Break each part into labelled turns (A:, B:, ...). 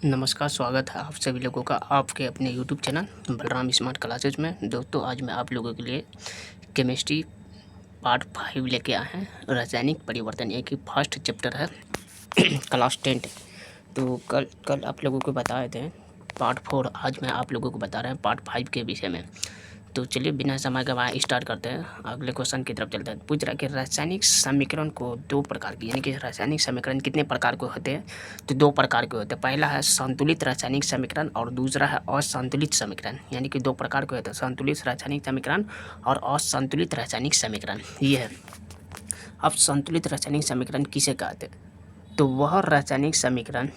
A: नमस्कार, स्वागत है आप सभी लोगों का आपके अपने YouTube channel Balram smart classes में। दोस्तों, आज मैं आप लोगों के लिए केमिस्ट्री पार्ट 5 लेके आए हैं। रासायनिक परिवर्तन, एक ही फर्स्ट चैप्टर है क्लास 10। तो कल आप लोगों को बताए थे पार्ट 4, आज मैं आप लोगों को बता रहे हैं पार्ट 5 के विषय में। तो चलिए बिना समय गवाए स्टार्ट करते हैं, अगले क्वेश्चन की तरफ चलते हैं। पूछ रहा है कि रासायनिक समीकरण को दो प्रकार की, यानी कि रासायनिक समीकरण कितने प्रकार के होते हैं, तो दो प्रकार के होते हैं। पहला है संतुलित रासायनिक समीकरण और दूसरा है असंतुलित समीकरण, यानी कि दो प्रकार के होते हैं, संतुलित रासायनिक समीकरण और असंतुलित रासायनिक समीकरण। ये है। अब संतुलित रासायनिक समीकरण किसे कहते हैं, तो वह रासायनिक समीकरण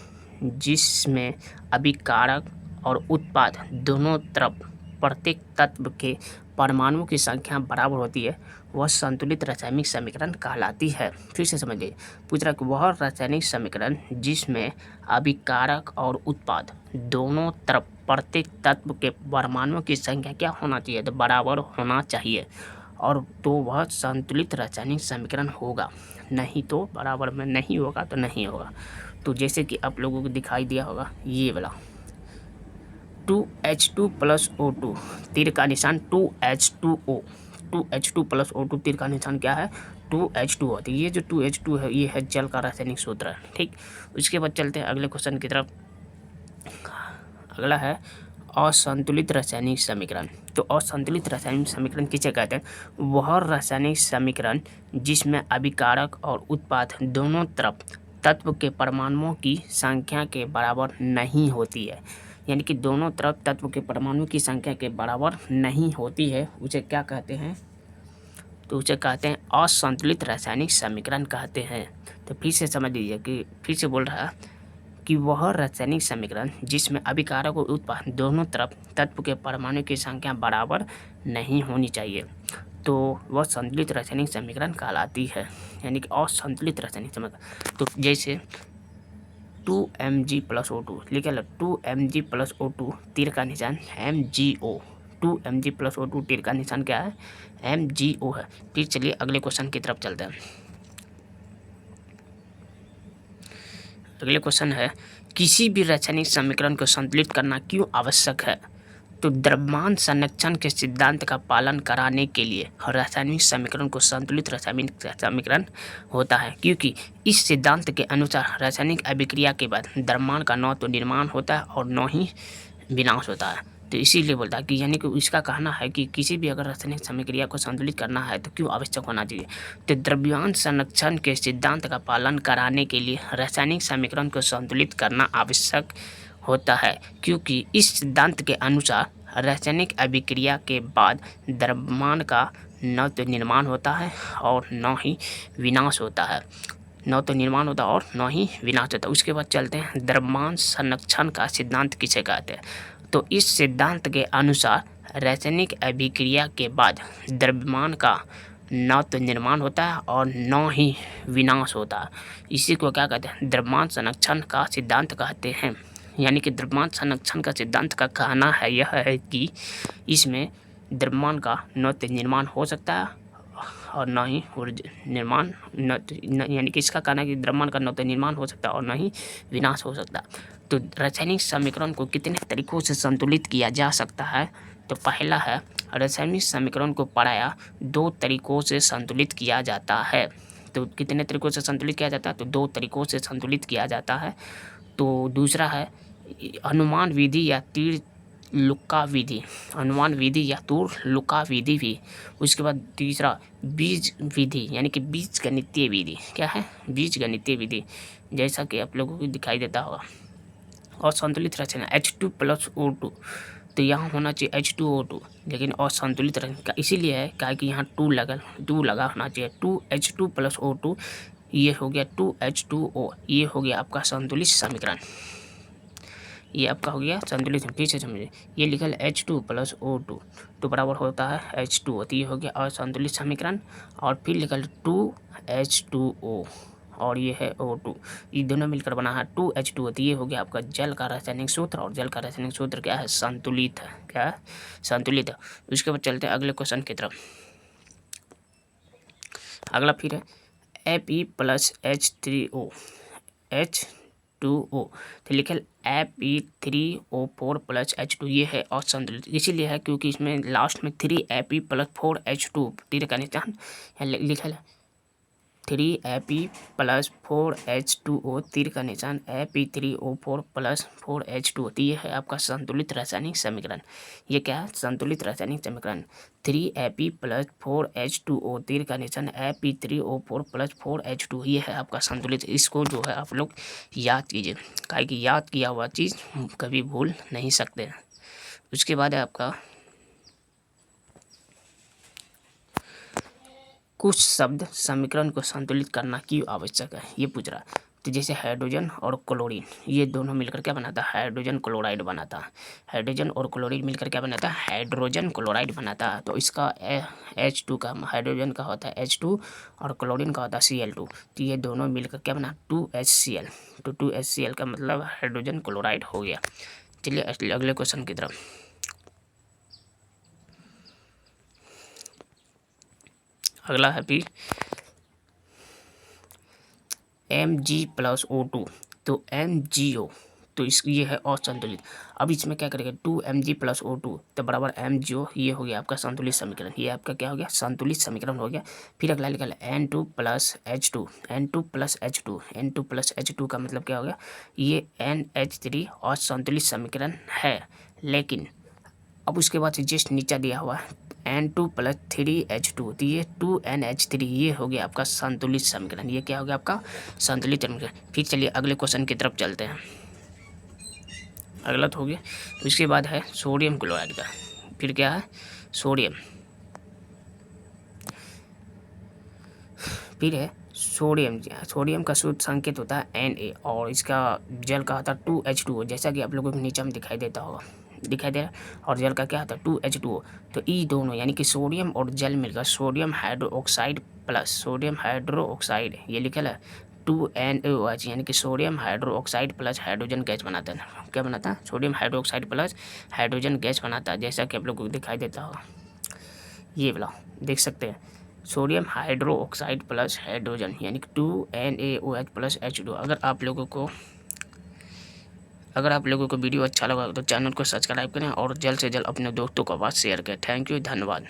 A: जिसमें अभिकारक और उत्पाद दोनों तरफ प्रत्येक तत्व के परमाणुओं की संख्या बराबर होती है, वह संतुलित रासायनिक समीकरण कहलाती है। फिर से समझिए, पूछ रहा कि वह रासायनिक समीकरण जिसमें अभिकारक और उत्पाद दोनों तरफ प्रत्येक तत्व के परमाणुओं की संख्या क्या होना चाहिए, तो बराबर होना चाहिए, और तो वह संतुलित रासायनिक समीकरण होगा। नहीं तो बराबर में नहीं होगा तो नहीं होगा। तो जैसे कि आप लोगों को दिखाई दिया होगा ये वाला 2H2 प्लस O2 तीर का निशान 2H2O, 2H2 प्लस O2 तीर का निशान क्या है, 2H2O। तो ये जो 2H2 है ये है जल का रासायनिक सूत्र है। ठीक, उसके बाद चलते हैं अगले क्वेश्चन की तरफ। अगला है असंतुलित रासायनिक समीकरण। तो असंतुलित रासायनिक समीकरण किसे कहते हैं, वह रासायनिक समीकरण जिसमें अभिकारक और उत्पाद दोनों तरफ तत्व के परमाणुओं की संख्या के बराबर नहीं होती है, यानी कि दोनों तरफ तत्व के परमाणु की संख्या के बराबर नहीं होती है, उसे क्या कहते हैं, तो उसे कहते हैं असंतुलित रासायनिक समीकरण कहते हैं। तो फिर से समझ लीजिए कि फिर से बोल रहा है कि वह रासायनिक समीकरण जिसमें अभिकारक और उत्पाद दोनों तरफ तत्व के परमाणु की संख्या बराबर नहीं होनी चाहिए, तो वह संतुलित रासायनिक समीकरण कहलाती है, यानी कि असंतुलित रासायनिक समीकरण। तो जैसे 2Mg प्लस O2 लिखे लो, 2Mg प्लस O2 तीर का निशान MgO, 2Mg प्लस O2 तीर का निशान क्या है, MgO है। फिर चलिए अगले क्वेश्चन की तरफ चलते हैं। अगले क्वेश्चन है, किसी भी रासायनिक समीकरण को संतुलित करना क्यों आवश्यक है, तो द्रव्यमान संरक्षण के सिद्धांत का पालन कराने के लिए रासायनिक समीकरण को संतुलित रासायनिक समीकरण होता है, क्योंकि इस सिद्धांत के अनुसार रासायनिक अभिक्रिया के बाद द्रव्यमान का न तो निर्माण होता है और न ही विनाश होता है। तो इसीलिए बोलता है कि यानी कि इसका कहना है कि किसी भी अगर रासायनिक समीक्रिया को संतुलित करना है तो क्यों आवश्यक होना चाहिए, तो द्रव्यमान संरक्षण के सिद्धांत का पालन कराने के लिए रासायनिक समीकरण को संतुलित करना आवश्यक होता है, क्योंकि इस सिद्धांत के अनुसार रासायनिक अभिक्रिया के बाद द्रव्यमान का न तो निर्माण होता है और न ही विनाश होता है, न तो निर्माण होता और न ही विनाश होता। उसके बाद चलते हैं द्रव्यमान संरक्षण का सिद्धांत किसे कहते हैं, तो इस सिद्धांत के अनुसार रासायनिक अभिक्रिया के बाद द्रव्यमान का न तो निर्माण होता है और न ही विनाश होता है। इसी को क्या कहते हैं, द्रव्यमान संरक्षण का सिद्धांत कहते हैं। यानी कि द्रव्यमान संरक्षण का सिद्धांत का कहना है यह है कि इसमें द्रव्यमान का न तो निर्माण हो सकता है और न ही निर्माण यानी कि इसका कहना है कि द्रव्यमान का न तो निर्माण हो सकता है और न ही विनाश हो सकता। तो रासायनिक समीकरण को कितने तरीकों से संतुलित किया जा सकता है, तो पहला है रासायनिक समीकरण को प्रायः दो तरीकों से संतुलित किया जाता है। तो कितने तरीकों से संतुलित किया जाता है, तो दो तरीकों से संतुलित किया जाता है। तो दूसरा है अनुमान विधि या तीर लुक्का विधि, अनुमान विधि या तूर लुक्का विधि भी। उसके बाद तीसरा बीज विधि, यानी कि बीज गणितीय विधि। क्या है, बीज गणितीय विधि, जैसा कि आप लोगों को दिखाई देता होगा। और संतुलित रासायनिक H2 प्लस O2, तो यहाँ होना चाहिए H2O2, लेकिन असंतुलित का इसीलिए है क्या कि यहाँ 2 लगा होना चाहिए, 2H2 प्लस O2, ये हो गया 2H2O, ये हो गया आपका संतुलित समीकरण, ये आपका हो गया संतुलित। फिर से समझिए, ये लिखा है H2 प्लस O2 तो बराबर होता है H2O, तो ये हो गया असंतुलित समीकरण। और फिर लिखा है 2H2O और ये है O2, ये दोनों मिलकर बना है 2H2O, तो ये हो गया आपका जल का रासायनिक सूत्र। और जल का रासायनिक सूत्र क्या है, संतुलित है। क्या है, संतुलित है। उसके बाद चलते हैं अगले क्वेश्चन की तरफ। अगला फिर है Fe प्लस H3O, H2O। तो लिखे Fe3O4 प्लस H2, ये है असंतुलित। इसीलिए है क्योंकि इसमें लास्ट में 3Fe प्लस 4H2 तीर का निशान लिखा है 3Fe प्लस 4H2O तीर का निशान Fe3O4 प्लस 4H2O। तो ये है आपका संतुलित रासायनिक समीकरण। ये क्या है? संतुलित रासायनिक समीकरण 3Fe प्लस 4H2O तीर का निशान Fe3O4 प्लस 4H2। ये है आपका संतुलित। इसको जो है आप लोग याद कीजिए, काहे कि याद किया हुआ चीज़ कभी भूल नहीं सकते। उसके बाद है आपका कुछ शब्द समीकरण को संतुलित करना क्यों आवश्यक है, ये पूछ रहा है। तो जैसे हाइड्रोजन और क्लोरीन, ये दोनों मिलकर क्या बनाता है? हाइड्रोजन क्लोराइड बनाता है। हाइड्रोजन और क्लोरीन मिलकर क्या बनाता है? हाइड्रोजन क्लोराइड बनाता है। तो इसका H2 का, हाइड्रोजन का होता है H2 और क्लोरीन का होता है Cl2। तो ये दोनों मिलकर क्या बना? 2HCl। तो 2HCl का मतलब हाइड्रोजन क्लोराइड हो गया। चलिए अगले क्वेश्चन की तरफ। अगला है फिर Mg+O2। तो MgO, तो इस ये है असंतुलित। अब इसमें क्या करेंगे? 2Mg+O2 तो बराबर MgO। ये हो गया आपका संतुलित समीकरण। ये आपका क्या हो गया? संतुलित समीकरण हो गया। फिर अगला निकल N2+H2। N2+H2, N2+H2 का मतलब क्या हो गया? ये NH3 असंतुलित समीकरण है। लेकिन अब उसके बाद से जस्ट नीचा दिया हुआ है N2+3H2। तो ये 2NH3, ये हो गया आपका संतुलित समीकरण। ये क्या हो गया आपका? संतुलित समीकरण। फिर चलिए अगले क्वेश्चन की तरफ चलते हैं। अगला तो हो गया। उसके बाद है सोडियम क्लोराइड का। फिर क्या है? सोडियम। फिर है सोडियम। सोडियम का शुद्ध संकेत होता है Na और इसका जल का होता है 2H2O, जैसा कि आप लोगों को नीचे में दिखाई देता होगा, दिखाई दे रहा है। और जल का क्या होता है? 2H2O। तो ये दोनों यानी कि सोडियम और जल मिलकर sodium hydroxide plus sodium hydroxide, ये लिखा है 2NaOH, यानी कि sodium hydroxide plus hydrogen gas बनाता है। क्या बनाता है? Sodium hydroxide plus hydrogen gas बनाता है, जैसा कि आप लोग को दिखाई देता होगा। ये वाला देख सकते हैं, सोडियम हाइड्रोक्साइड प्लस हाइड्रोजन यानी कि 2NaOH प्लस H2। अगर आप लोगों को वीडियो अच्छा लगा तो चैनल को सब्सक्राइब करें और जल्द से जल्द अपने दोस्तों को आवाज़ शेयर करें। थैंक यू, धन्यवाद।